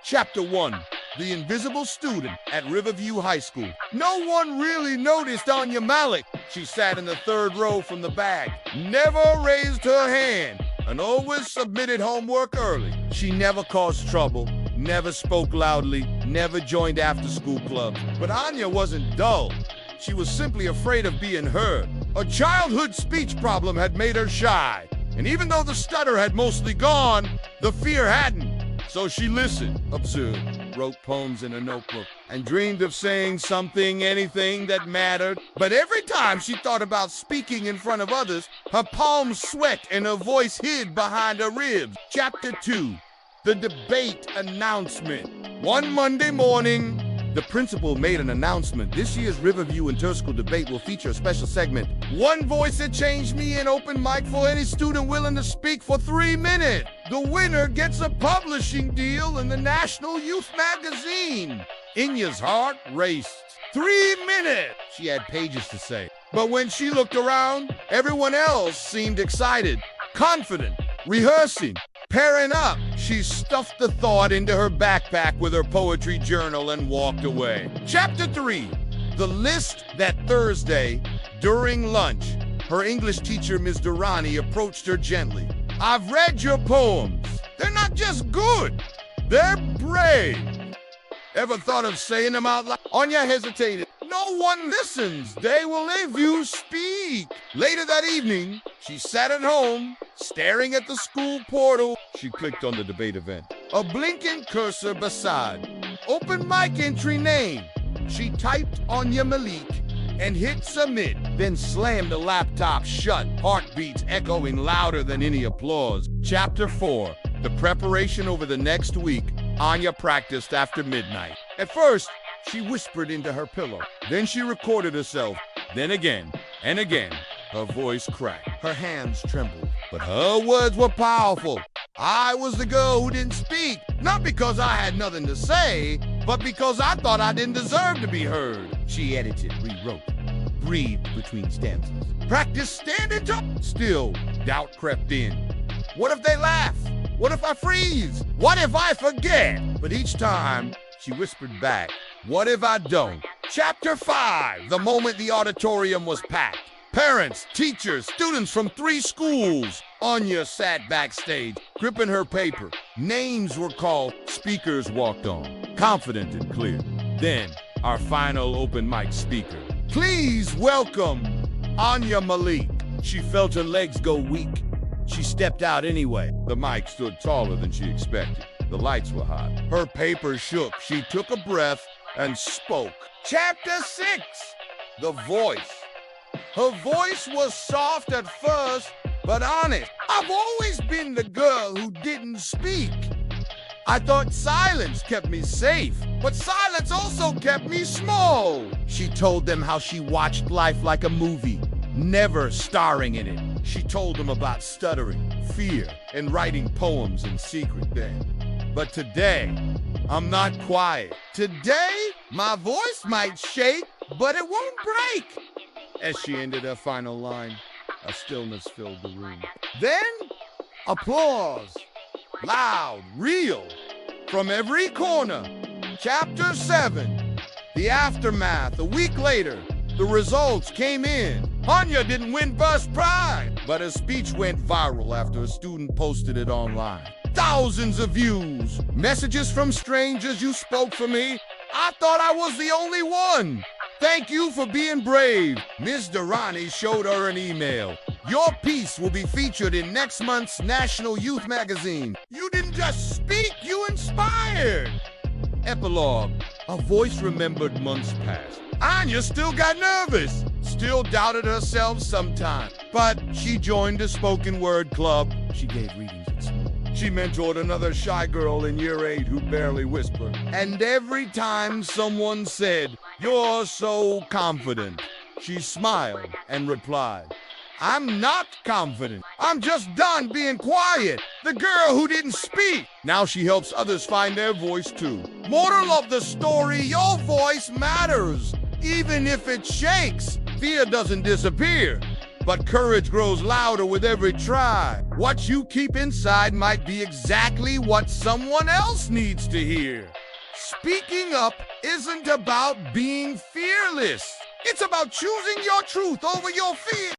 Chapter 1. The Invisible Student at Riverview High School. No one really noticed Anya Malik. She sat in the third row from the back, never raised her hand, and always submitted homework early. She never caused trouble, never spoke loudly, never joined after-school clubs. But Anya wasn't dull. She was simply afraid of being heard. A childhood speech problem had made her shy. And even though the stutter had mostly gone, the fear hadn't. So she listened, observed, wrote poems in a notebook, and dreamed of saying something, anything that mattered. But every time she thought about speaking in front of others, her palms sweat and her voice hid behind her ribs. Chapter 2. The Debate Announcement. One Monday morning, the principal made an announcement. This year's Riverview Interschool Debate will feature a special segment. One voice that changed me, an open mic for any student willing to speak for 3 minutes. The winner gets a publishing deal in the National Youth Magazine. Inya's heart raced. 3 minutes! She had pages to say. But when she looked around, everyone else seemed excited, confident, rehearsing, pairing up. She stuffed the thought into her backpack with her poetry journal and walked away. Chapter 3. The list. That Thursday, during lunch, her English teacher, Ms. Durrani, approached her gently. I've read your poems. They're not just good, they're brave. Ever thought of saying them out loud? Anya hesitated. No one listens. They will if you speak. Later that evening, she sat at home, staring at the school portal. She clicked on the debate event. A blinking cursor beside. Open mic entry name. She typed Anya Malik and hit submit, then slammed the laptop shut, heartbeats echoing louder than any applause. Chapter 4. The preparation over the next week. Anya practiced after midnight. At first, she whispered into her pillow. Then she recorded herself. Then again and again, her voice cracked. Her hands trembled. But her words were powerful. I was the girl who didn't speak, not because I had nothing to say, but because I thought I didn't deserve to be heard. She edited, rewrote, breathed between stanzas. Practice standing tall. Still, doubt crept in. What if they laugh? What if I freeze? What if I forget? But each time, she whispered back, what if I don't? Chapter 5. The moment the auditorium was packed. Parents, teachers, students from 3 schools. Anya sat backstage, gripping her paper. Names were called. Speakers walked on, confident and clear. Then, our final open mic speaker. Please welcome Anya Malik. She felt her legs go weak. She stepped out anyway. The mic stood taller than she expected. The lights were hot. Her paper shook. She took a breath and spoke. Chapter 6. The voice. Her voice was soft at first, but honest. I've always been the girl who didn't speak. I thought silence kept me safe, but silence also kept me small. She told them how she watched life like a movie, never starring in it. She told them about stuttering, fear, and writing poems in secret then. But today, I'm not quiet. Today, my voice might shake, but it won't break. As she ended her final line, a stillness filled the room. Then, applause. Loud, real, from every corner. Chapter 7. The aftermath. A week later, the results came in. Anya didn't win first prize, but her speech went viral after a student posted it online. Thousands of views, messages from strangers. You spoke for me. I thought I was the only one. Thank you for being brave. Ms. Durrani showed her an email. Your piece will be featured in next month's National Youth Magazine. You didn't just speak, you inspired. Epilogue. A voice remembered months past. Anya still got nervous, still doubted herself sometimes, but she joined a spoken word club. She gave readings at school. She mentored another shy girl in year 8 who barely whispered. And every time someone said, "You're so confident," she smiled and replied, "I'm not confident. I'm just done being quiet. The girl who didn't speak." Now she helps others find their voice too. Moral of the story, your voice matters. Even if it shakes, fear doesn't disappear. But courage grows louder with every try. What you keep inside might be exactly what someone else needs to hear. Speaking up isn't about being fearless. It's about choosing your truth over your fear.